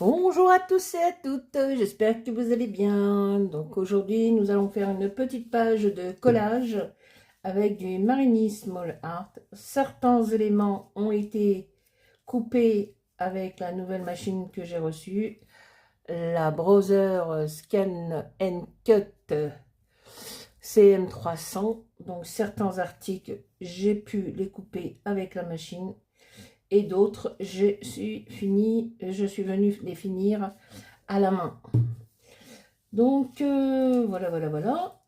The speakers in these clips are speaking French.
Bonjour à tous et à toutes, j'espère que vous allez bien. Donc aujourd'hui, nous allons faire une petite page de collage avec du Marini Small Art. Certains éléments ont été coupés avec la nouvelle machine que j'ai reçue, la Brother Scan and Cut CM300. Donc certains articles, j'ai pu les couper avec la machine. Et d'autres, je suis venue les finir à la main. Donc, voilà.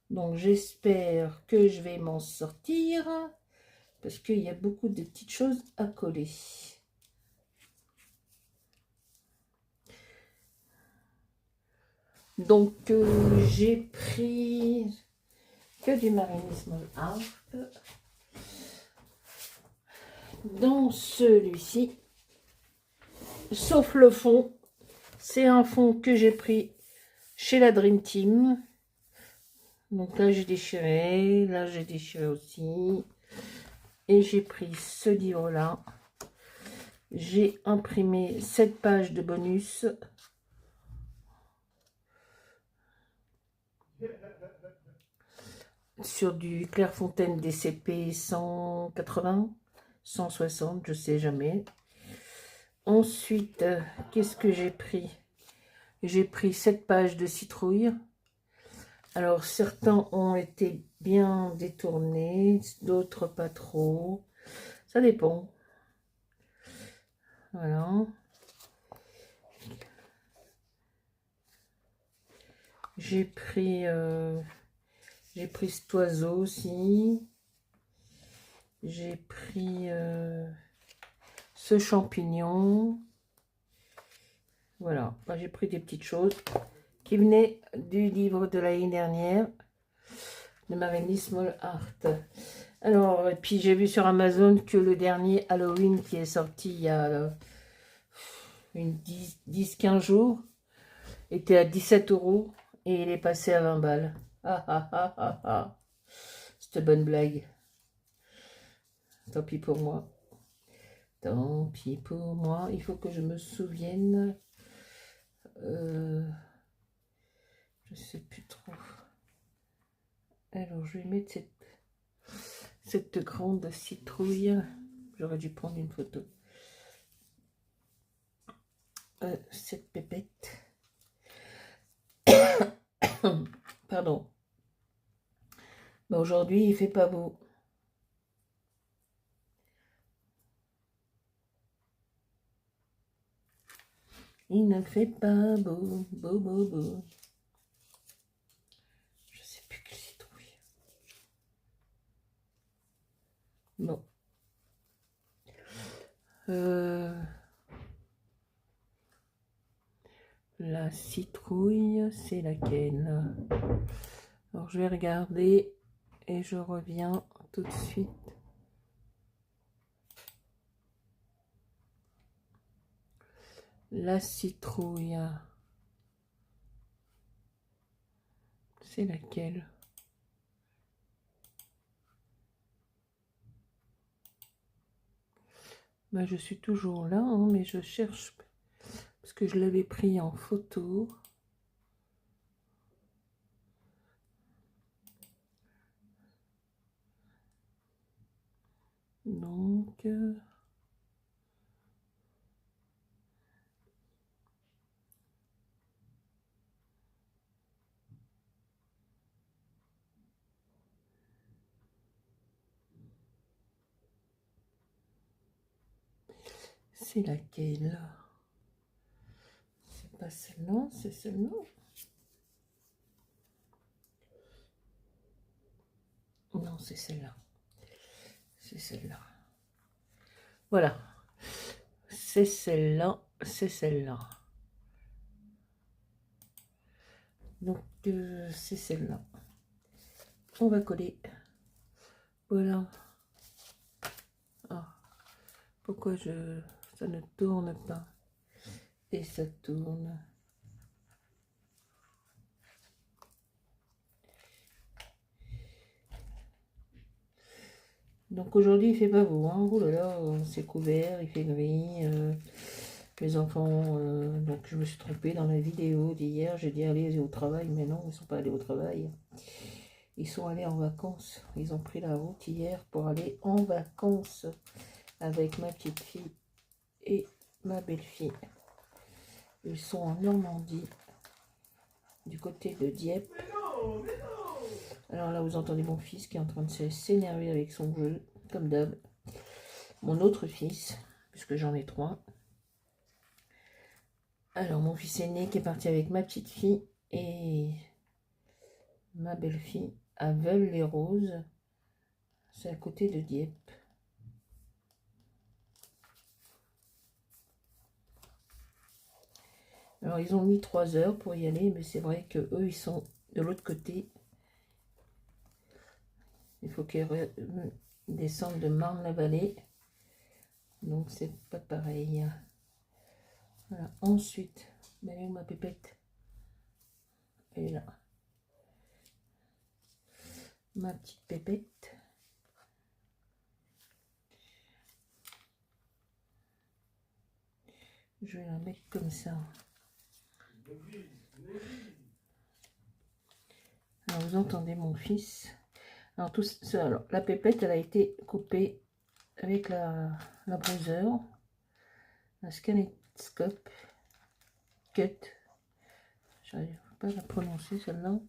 Donc, j'espère que je vais m'en sortir, parce qu'il y a beaucoup de petites choses à coller. Donc, j'ai pris que du Marini Small Art. Dans celui-ci, sauf le fond, c'est un fond que j'ai pris chez la Dream Team. Donc là j'ai déchiré aussi. Et j'ai pris ce livre là. J'ai imprimé 7 pages de bonus. Sur du Clairefontaine DCP 180, 160, je sais jamais. Ensuite, qu'est-ce que j'ai pris? J'ai pris 7 pages de citrouille. Alors, certains ont été bien détournés, d'autres pas trop. Ça dépend. Voilà. J'ai pris cet oiseau aussi. J'ai pris ce champignon. Voilà. J'ai pris des petites choses qui venaient du livre de l'année dernière de Marini Small Art. Alors, et puis j'ai vu sur Amazon que le dernier Halloween qui est sorti il y a une 10-15 jours était à 17 € et il est passé à 20 balles. Ah ah ah ah ah. C'était bonne blague. Tant pis pour moi. Tant pis pour moi. Il faut que je me souvienne. Je sais plus trop. Alors, je vais mettre cette grande citrouille. J'aurais dû prendre une photo. Cette pépette. Pardon. Bah, aujourd'hui, il fait pas beau. Il ne fait pas beau, beau. Je sais plus quelle citrouille. Bon. La citrouille, c'est laquelle? Alors, je vais regarder et je reviens tout de suite. La citrouille, c'est laquelle? Ben, je suis toujours là, hein, mais je cherche parce que je l'avais pris en photo. Donc, c'est laquelle? C'est pas celle-là, c'est celle-là. Non, c'est celle-là. C'est celle-là. Voilà. C'est celle-là, c'est celle-là. Donc, c'est celle-là. On va coller. Voilà. Ah, pourquoi ça ne tourne pas? Et ça tourne. Donc aujourd'hui il fait pas beau, hein. Oh là là, c'est couvert, il fait gris. Les enfants, donc je me suis trompée dans la vidéo d'hier, j'ai dit allez au travail, mais non, ils ne sont pas allés au travail. Ils sont allés en vacances. Ils ont pris la route hier pour aller en vacances avec ma petite fille et ma belle-fille. Ils sont en Normandie, du côté de Dieppe. Alors là, vous entendez mon fils qui est en train de s'énerver avec son jeu, comme d'hab. Mon autre fils, puisque j'en ai 3. Alors, mon fils aîné qui est parti avec ma petite fille et ma belle-fille à Veules-les-Roses. C'est à côté de Dieppe. Alors, ils ont mis 3 heures pour y aller, mais c'est vrai que eux ils sont de l'autre côté. Il faut qu'ils descendent de Marne-la-Vallée. Donc, c'est pas pareil. Voilà. Ensuite, elle est où ma pépette? Elle est là. Ma petite pépette. Je vais la mettre comme ça. Alors, vous entendez mon fils. Alors, tout ça, alors, la pépette, elle a été coupée avec la brosseur, la scanetscope, cut. J'arrive pas à la prononcer celle-là.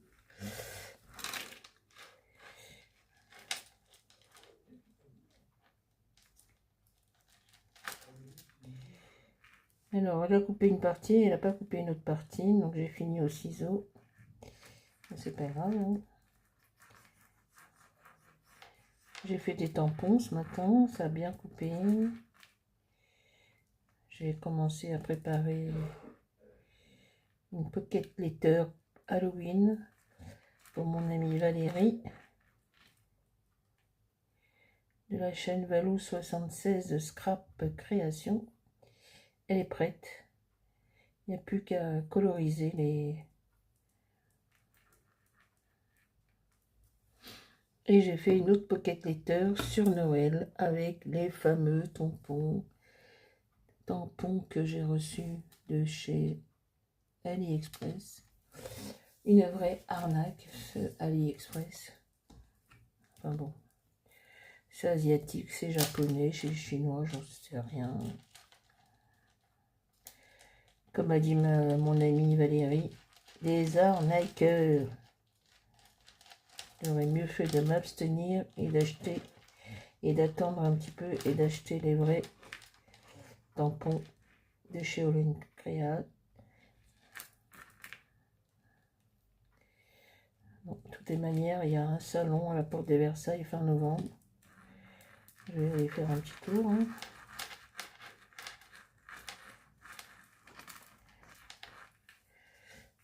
Alors, elle a coupé une partie, elle n'a pas coupé une autre partie, donc j'ai fini au ciseau. C'est pas grave. Hein. J'ai fait des tampons ce matin, ça a bien coupé. J'ai commencé à préparer une pocket letter Halloween pour mon amie Valérie de la chaîne Valou 76 Scrap Création. Elle est prête. Il n'y a plus qu'à coloriser les... Et j'ai fait une autre pocket letter sur Noël avec les fameux tampons que j'ai reçus de chez AliExpress. Une vraie arnaque, ce AliExpress. Enfin bon, c'est asiatique, c'est japonais, c'est chinois, j'en sais rien. Comme a dit mon amie Valérie, des arnaqueurs. J'aurais mieux fait de m'abstenir et d'acheter et d'attendre un petit peu et d'acheter les vrais tampons de chez Olen Créa. Bon, de toutes les manières, il y a un salon à la porte des Versailles fin novembre. Je vais aller faire un petit tour. Hein.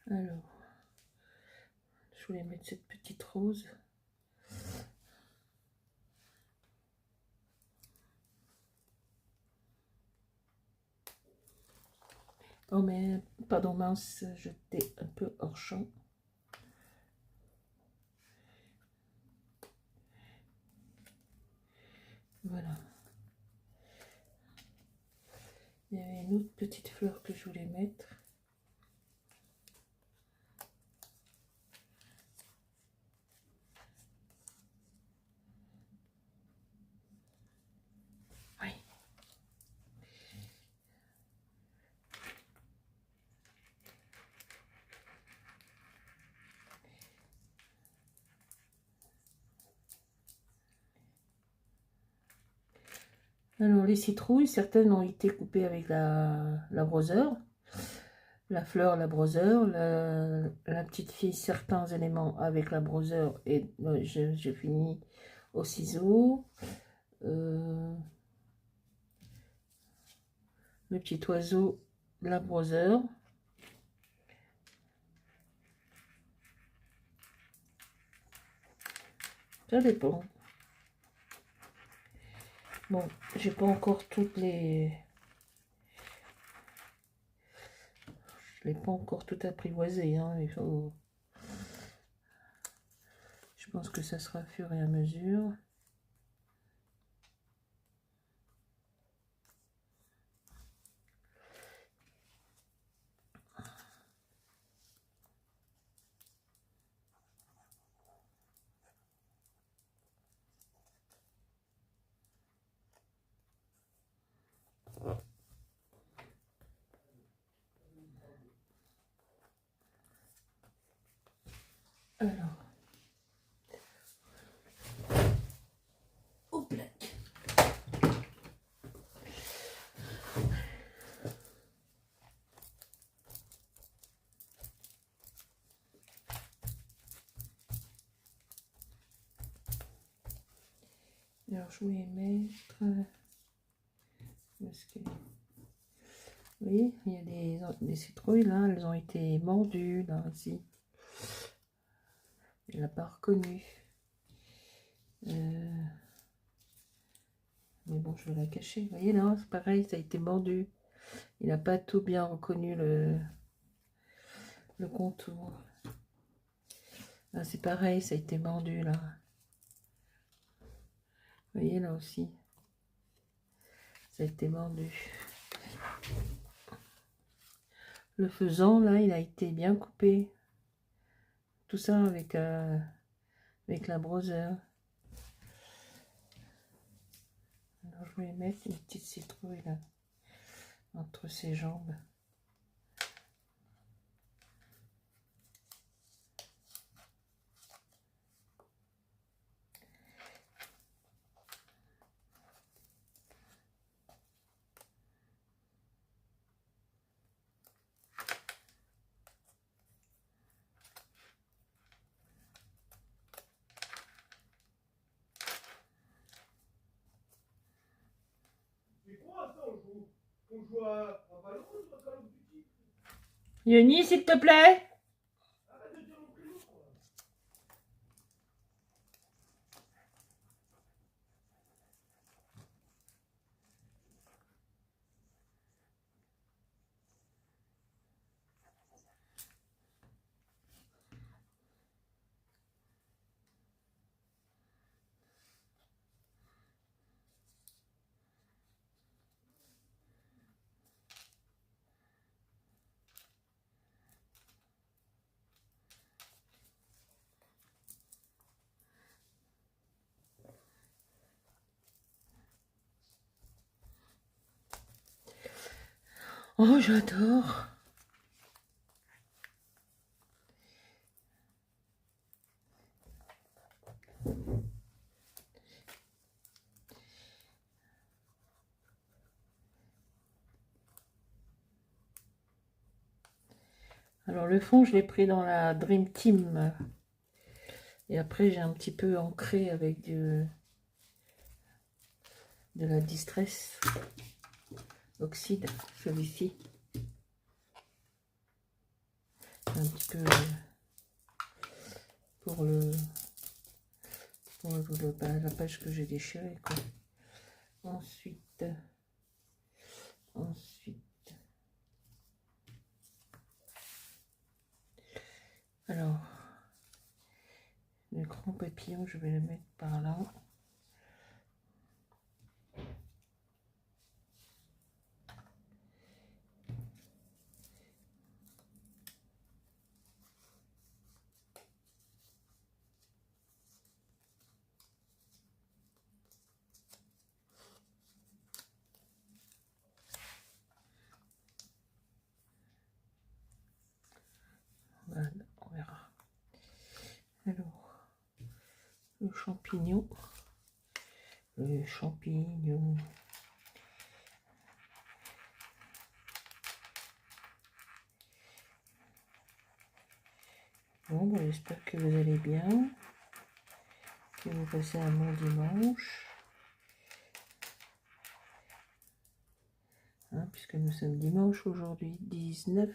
Alors, je voulais mettre cette petite rose. Oh mais, pardon mince, j'étais un peu hors champ. Voilà. Il y avait une autre petite fleur que je voulais mettre. Oui. Alors les citrouilles, certaines ont été coupées avec la brosseur. La fleur, la brosseur, la petite fille, certains éléments avec la brosseur et j'ai fini au ciseau. Le petit oiseau, la brosseur. Ça dépend. Bon, j'ai pas encore toutes les... Je l'ai pas encore tout apprivoisé, hein. Il faut... Je pense que ça sera au fur et à mesure. Alors. Hop là. Alors je vais mettre... Parce que... Oui, il y a des citrouilles là, elles ont été mordues là, ici. Elle l'a pas reconnu. Mais bon, je vais la cacher. Vous voyez là, c'est pareil, ça a été mordu. Il n'a pas tout bien reconnu le contour. Là, c'est pareil, ça a été mordu là. Vous voyez là aussi. Ça a été mordu. Le faisan là, il a été bien coupé. Tout ça avec la brosseur. Alors je vais mettre une petite citrouille là entre ses jambes. Yoni, s'il te plaît. Oh, j'adore. Alors le fond, je l'ai pris dans la Dream Team. Et après, j'ai un petit peu ancré avec de la Distress Oxyde, celui-ci. Un petit peu pour la page que j'ai déchirée, quoi. Ensuite, alors, le grand papillon, je vais le mettre par là. Voilà, on verra. Alors, le champignon. Bon, ben, j'espère que vous allez bien, que vous passez un bon dimanche, hein, puisque nous sommes dimanche aujourd'hui, 19.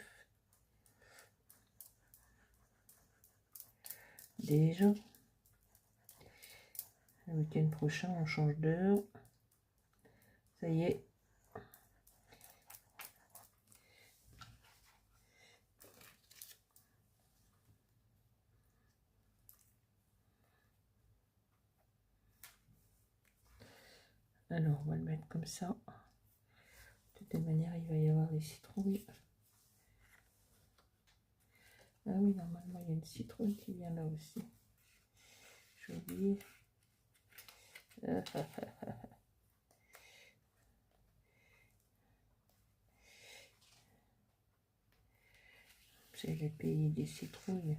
Déjà, le week-end prochain, on change d'heure. Ça y est. Alors, on va le mettre comme ça. De toute manière, il va y avoir les citrouilles. Ah oui, normalement, il y a une citrouille qui vient là aussi. J'ai oublié. C'est le pays des citrouilles.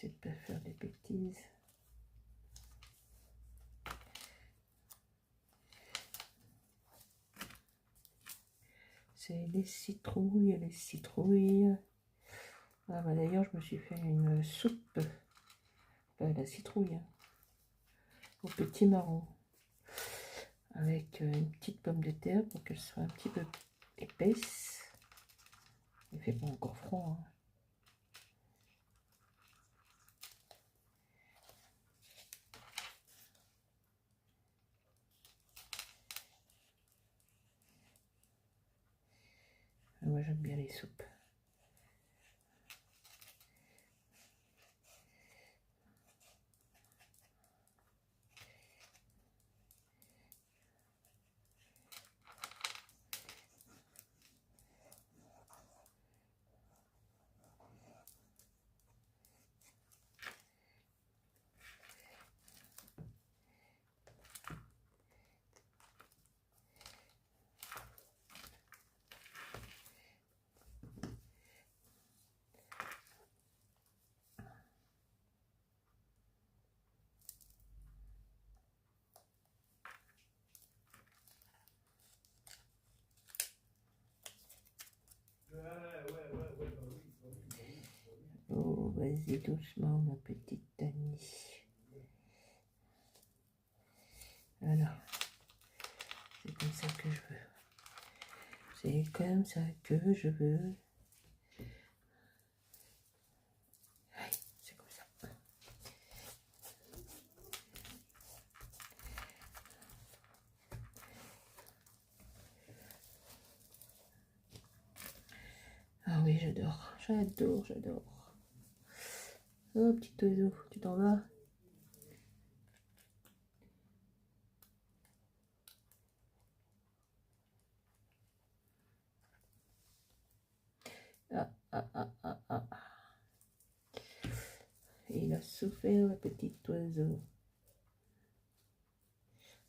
essayer de pas faire des bêtises. C'est les citrouilles, les citrouilles. Ah bah d'ailleurs, je me suis fait une soupe, la citrouille, hein, au petit marron, avec une petite pomme de terre pour qu'elle soit un petit peu épaisse. Il fait pas encore froid, hein. Moi j'aime bien les soupes. Oh, vas-y doucement, ma petite Tani. Alors, c'est comme ça que je veux. C'est comme ça que je veux. Allez, c'est comme ça. Ah oui, j'adore, j'adore, j'adore. Oh, petit oiseau, tu t'en vas? Ah, ah, ah, ah, ah. Il a souffert, le petit oiseau.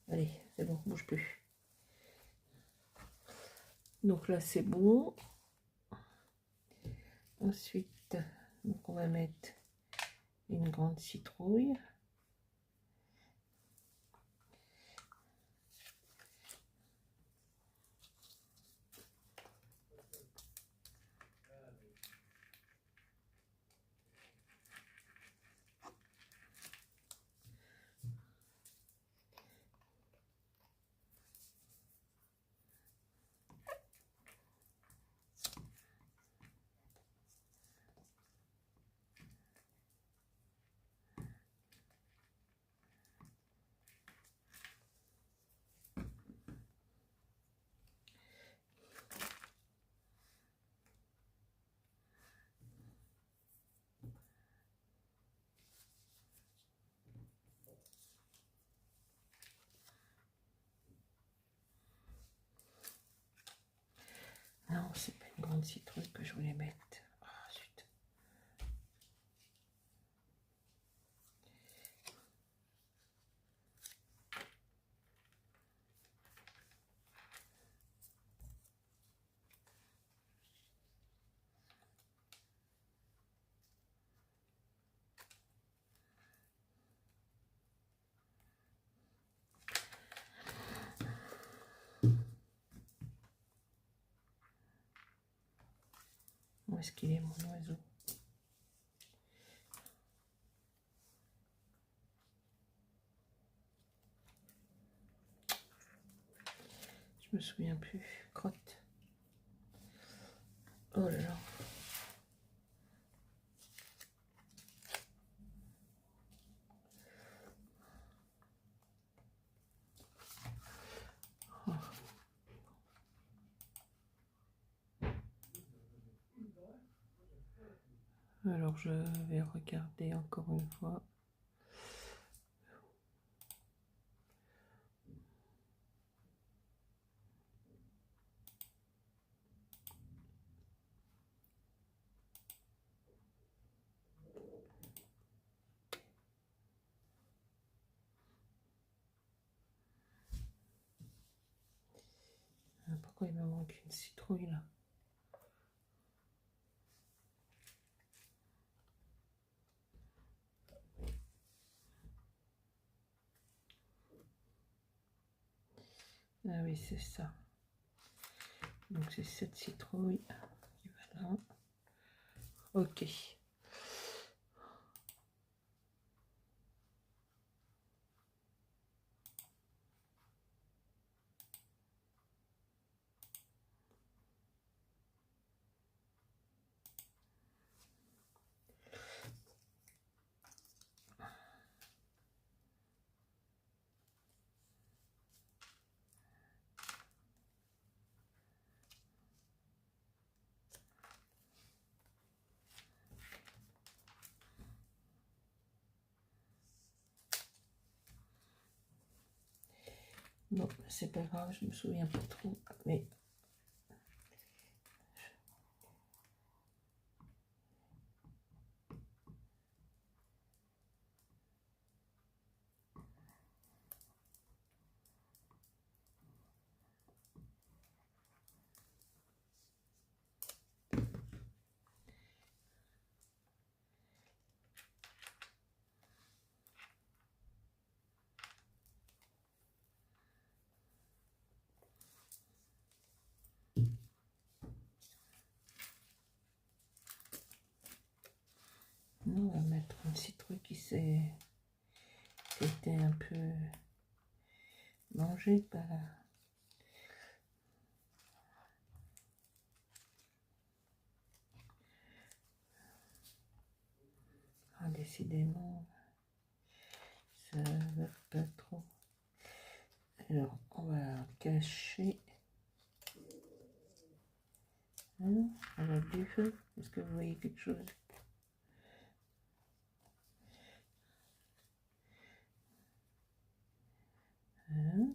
Allez, c'est bon, bouge plus. Donc là, c'est bon. Ensuite, donc on va mettre une grande citrouille. Non, c'est pas une grande citrouille que je voulais mettre. Ah, zut. Où est-ce qu'il est, mon oiseau? Je me souviens plus. Crotte. Oh là là. Alors je vais regarder encore une fois. Pourquoi il me manque une citrouille là? Ah oui, c'est ça. Donc c'est cette citrouille. Voilà. Ok. Bon, c'est pas grave, je me souviens pas trop, mais non, on va mettre un citrouille qui était un peu mangé par ah, décidément, ça va pas trop. Alors, on va cacher. Hein, avec du feu. Est-ce que vous voyez quelque chose? Hein?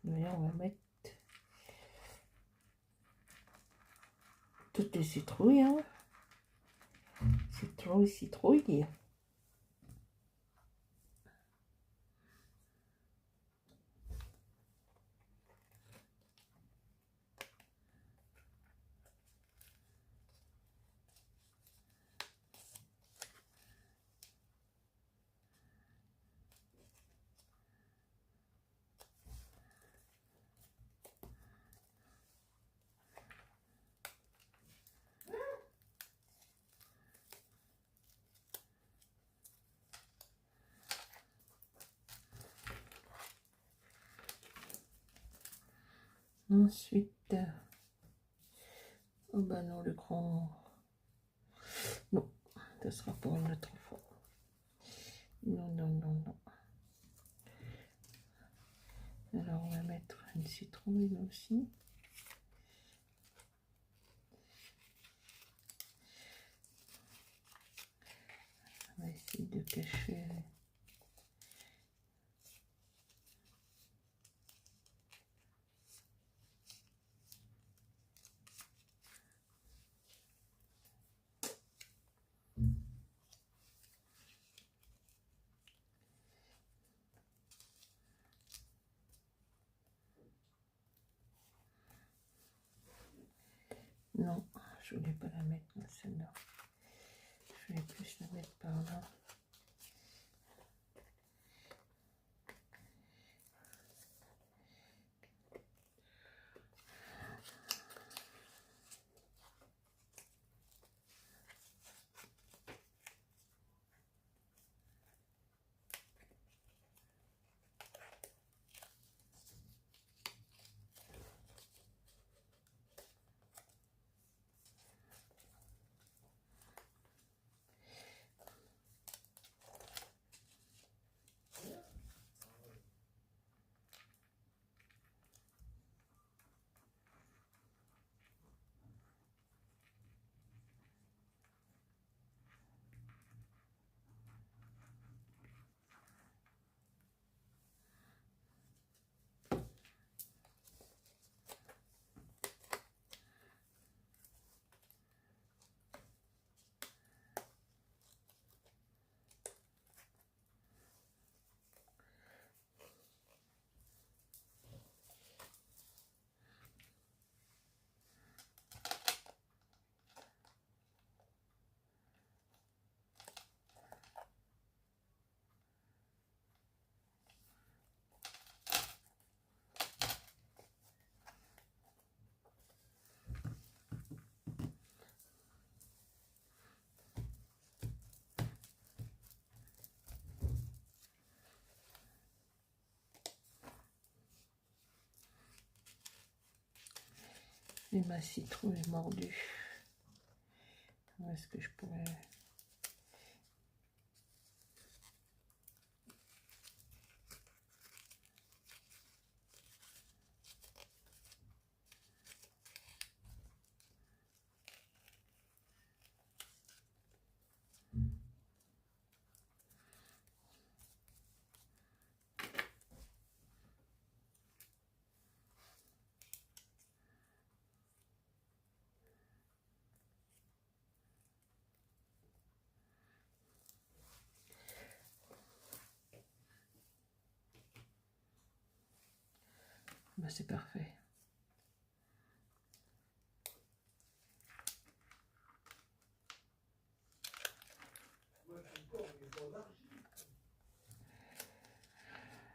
Mais on va mettre toutes les citrouilles. Hein? Citrouille, citrouille. Ensuite, oh bah non, le grand. Non, ça sera pour une autre fois. Non, non, non, non. Alors, on va mettre une citrouille aussi. On va essayer de cacher. Non, je voulais pas la mettre dans celle-là. Je voulais plus la mettre par là. Et ma citrouille est mordue. Où est-ce que je pourrais... Ben, c'est parfait.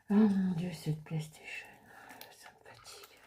Oh mon Dieu, cette PlayStation, ça me fatigue.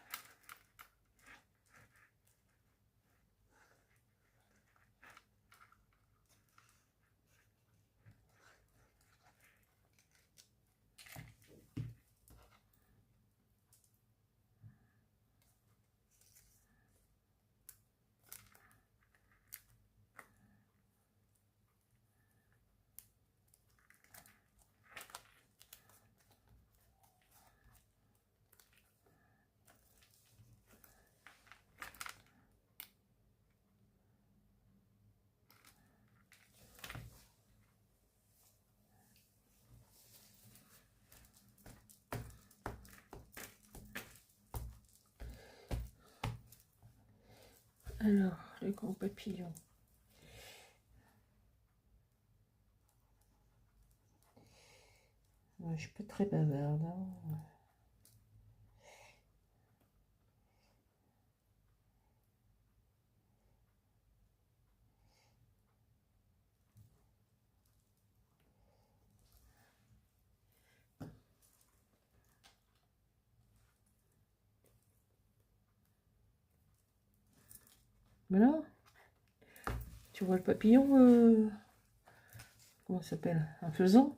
Alors, le grand papillon. Ouais, je suis pas très bavarde. Hein. Voilà. Tu vois le papillon comment ça s'appelle? Un faisan.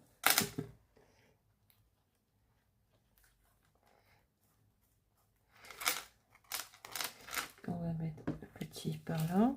On va mettre le petit par là.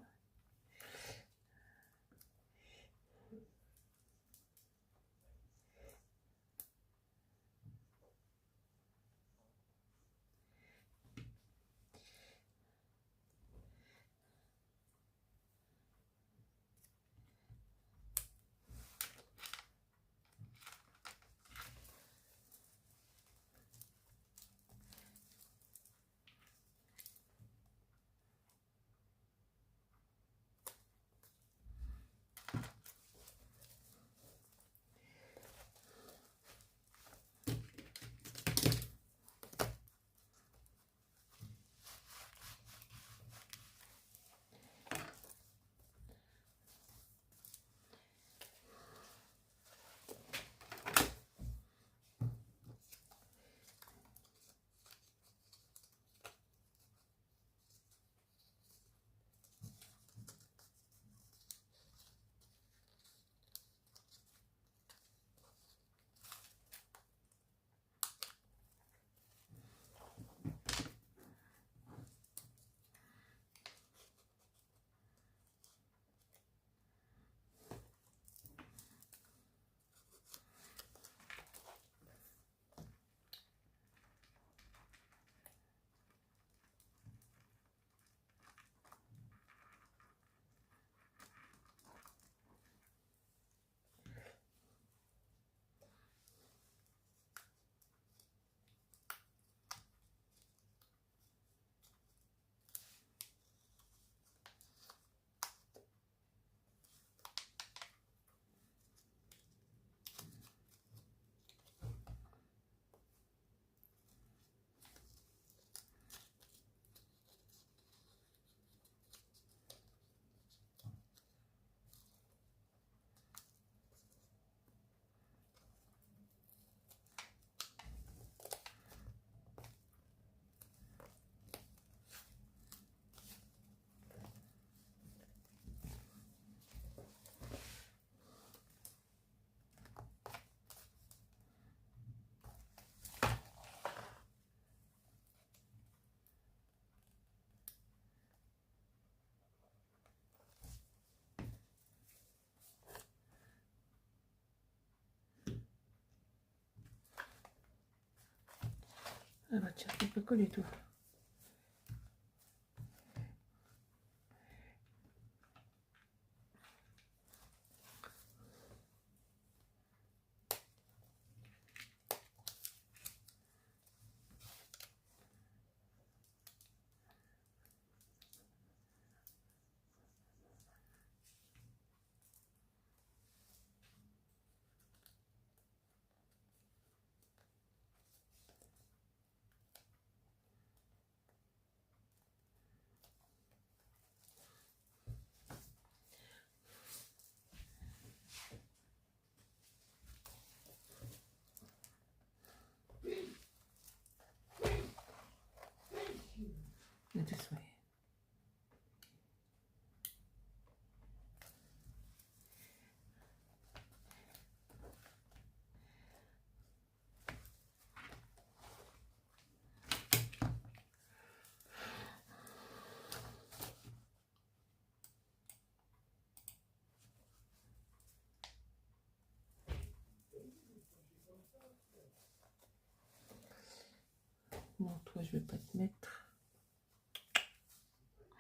Ah bah tiens, il peut coller tout. Non, toi, je vais pas te mettre.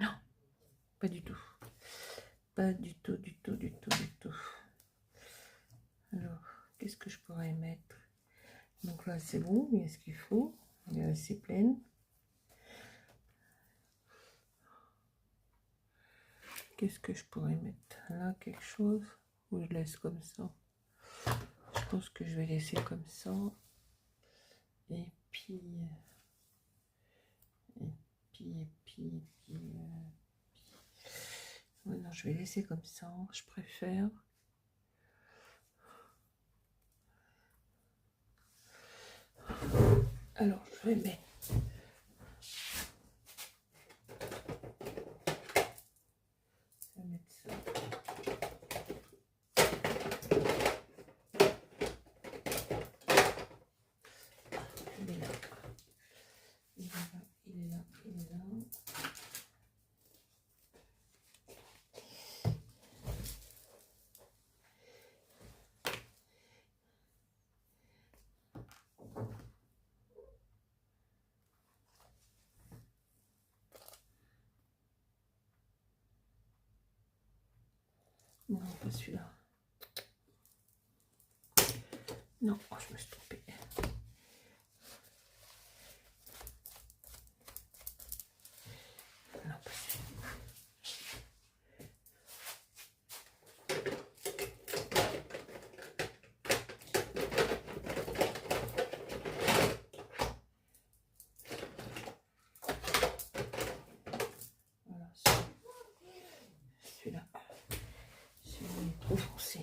Non, pas du tout. Pas du tout, du tout, du tout, du tout. Alors, qu'est-ce que je pourrais mettre? Donc là, c'est bon, il y a ce qu'il faut. Elle est assez pleine. Qu'est-ce que je pourrais mettre? Là, quelque chose? Ou je laisse comme ça? Je pense que je vais laisser comme ça. Et puis... Ouais, non, je vais laisser comme ça, je préfère. Alors, je vais mettre... Je vais mettre ça. Il est là. Il est là, il est là, il est là. Non, pas celui-là. Non, oh, je me suis trompée. Non, pas celui-là. Voilà, celui-là. Celui-là est trop foncé.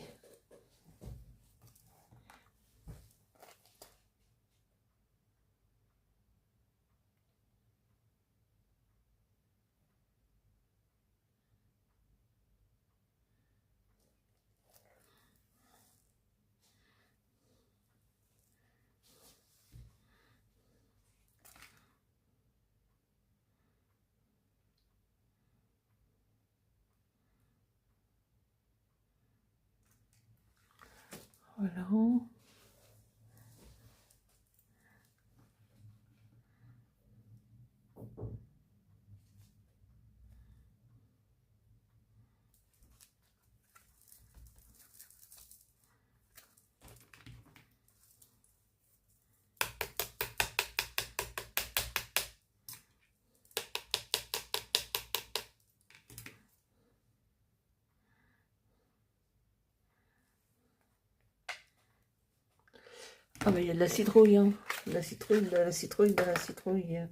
Voilà. Ah mais il y a de la citrouille, hein. De la citrouille, de la citrouille, de la citrouille.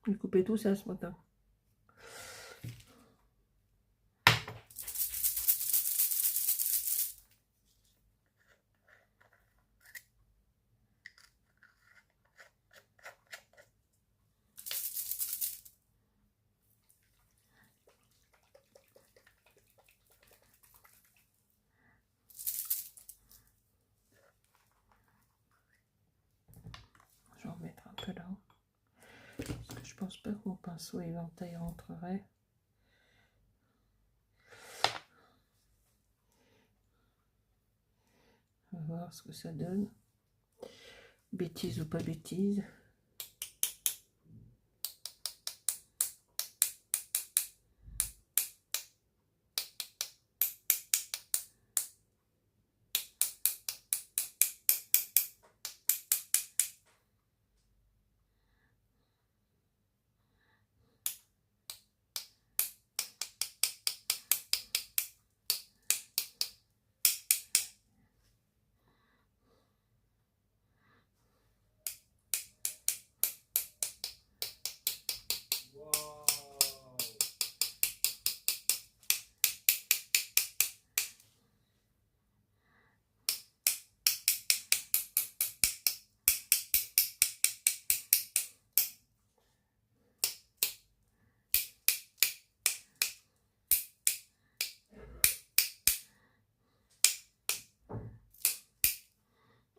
J'ai coupé tout ça ce matin. pas que mon pinceau éventail rentrerait. On va voir ce que ça donne. Bêtise ou pas bêtise.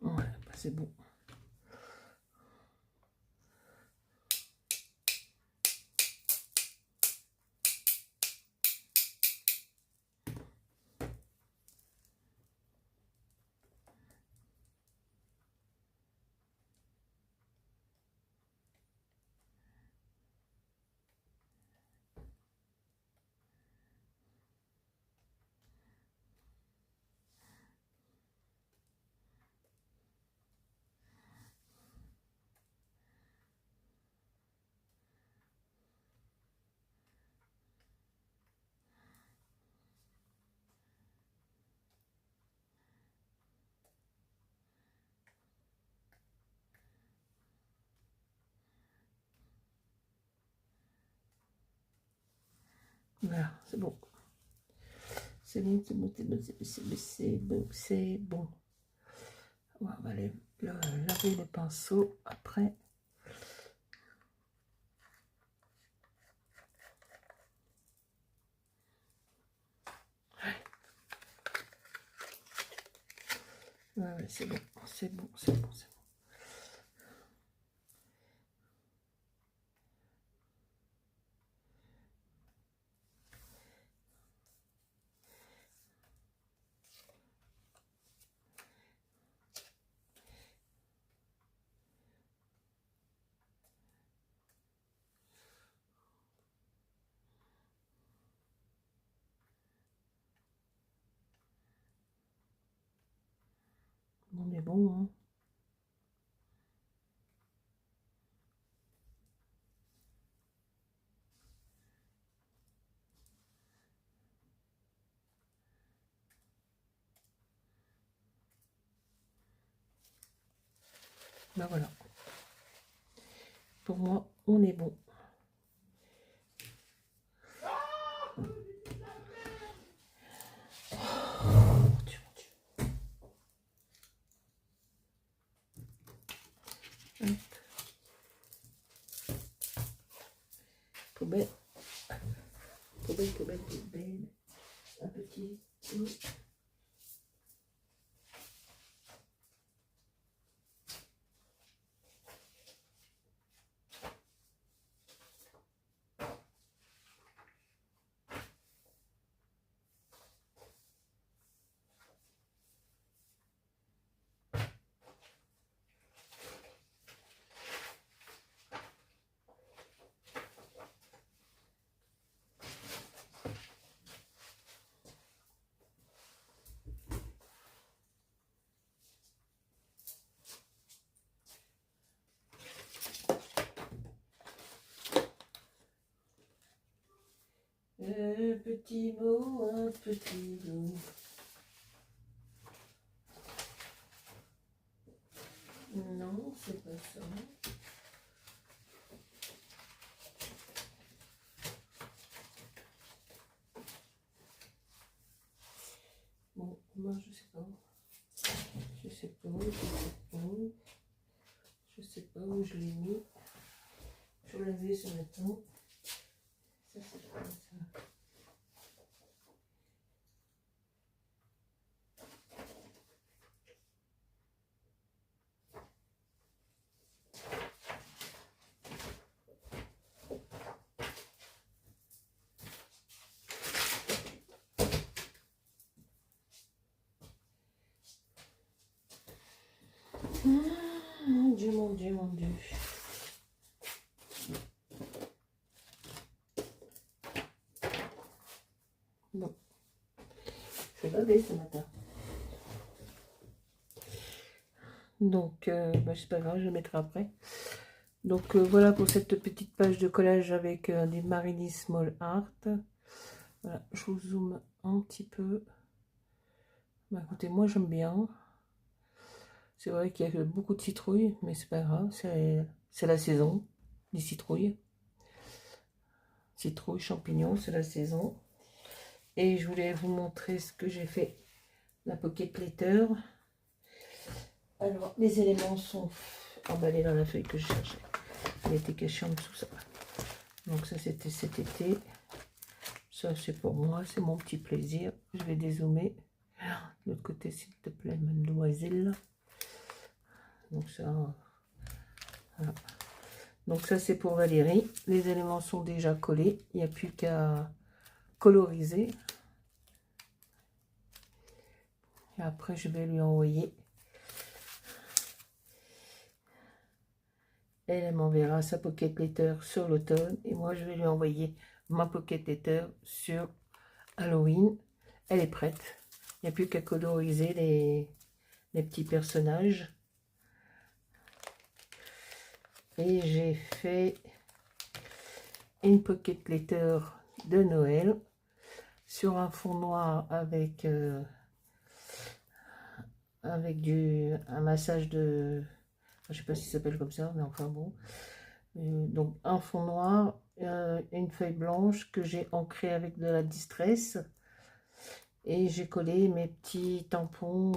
Ouais, bah c'est bon. Voilà, c'est bon. C'est bon, c'est bon, c'est bon, c'est bon, c'est bon. On va aller laver les pinceaux après. Ouais, c'est bon, c'est bon, c'est bon, c'est bon. On est bon, hein. Ben voilà. Pour moi, on est bon. Oh, Dieu, mon Dieu. Hop. Poubelle. Poubelle, poubelle, poubelle. Un petit. Un petit mot, un petit mot. Non, c'est pas ça. Bon, moi je sais pas. Je sais pas, je sais pas. Je sais pas où je l'ai mis. Je l'ai vu ce matin. Ça c'est pas ça. Mon Dieu, mon Dieu, mon Dieu. Bon. Je vais laver ce matin. Donc, bah, c'est pas grave, je le mettrai après. Donc, voilà pour cette petite page de collage avec des Marini Small Art. Voilà, je vous zoome un petit peu. Bah, écoutez, moi j'aime bien. C'est vrai qu'il y a beaucoup de citrouilles, mais c'est pas grave, c'est la saison des citrouilles. Citrouilles, champignons, c'est la saison. Et je voulais vous montrer ce que j'ai fait. La Pocket Letter. Alors, les éléments sont emballés dans la feuille que je cherchais. Il était caché en dessous, ça. Donc ça, c'était cet été. Ça, c'est pour moi, c'est mon petit plaisir. Je vais dézoomer. De l'autre côté, s'il te plaît, mademoiselle. Donc ça, voilà. Donc ça, c'est pour Valérie. Les éléments sont déjà collés. Il n'y a plus qu'à coloriser. Et après, je vais lui envoyer. Elle m'enverra sa Pocket Letter sur l'automne. Et moi, je vais lui envoyer ma Pocket Letter sur Halloween. Elle est prête. Il n'y a plus qu'à coloriser les petits personnages. Et j'ai fait une Pocket Letter de Noël sur un fond noir avec un massage de... Je sais pas si ça s'appelle comme ça, mais enfin bon. Donc un fond noir, une feuille blanche que j'ai ancrée avec de la distress. Et j'ai collé mes petits tampons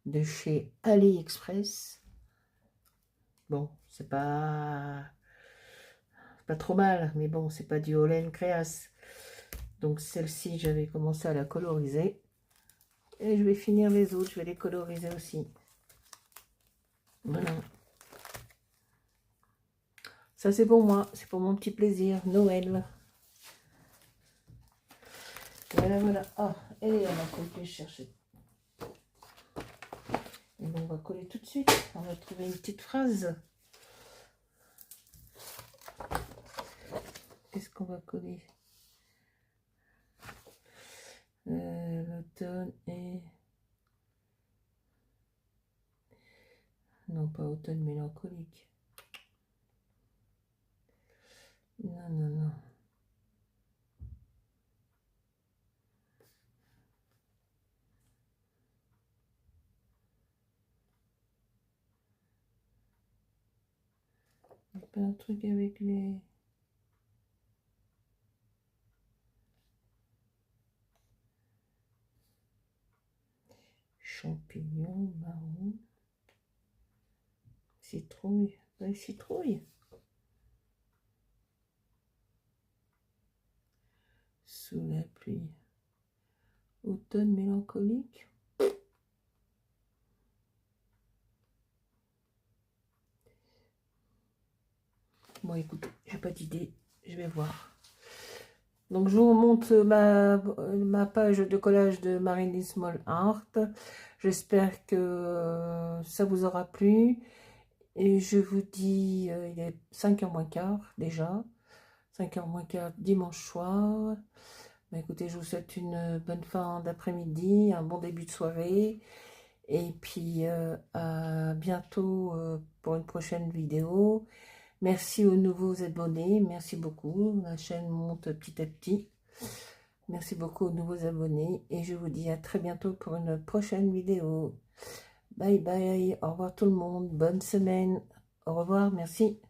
de chez AliExpress. Bon, c'est pas trop mal, mais bon, c'est pas du Holland Créas. Donc celle-ci, j'avais commencé à la coloriser. Et je vais finir les autres, je vais les coloriser aussi. Voilà. Ça, c'est pour moi, c'est pour mon petit plaisir, Noël. Voilà, voilà. Ah, elle est là, ma colle que je cherchais. Et bon, on va coller tout de suite. On va trouver une petite phrase. Qu'est-ce qu'on va coller? L'automne et... Non, pas automne mélancolique. Non, non, non. Il n'y a pas un truc avec les... champignons, marron, citrouille, ouais, citrouille. Sous la pluie. Automne mélancolique. Bon, écoute, j'ai pas d'idée, je vais voir. Donc, je vous montre ma page de collage de Marini Small Art. J'espère que ça vous aura plu. Et je vous dis, il est 5h moins quart déjà. 5h moins quart dimanche soir. Bah, écoutez, je vous souhaite une bonne fin d'après-midi, un bon début de soirée. Et puis, à bientôt pour une prochaine vidéo. Merci aux nouveaux abonnés, merci beaucoup. La chaîne monte petit à petit. Merci beaucoup aux nouveaux abonnés. Et je vous dis à très bientôt pour une prochaine vidéo. Bye bye, au revoir tout le monde, bonne semaine. Au revoir, merci.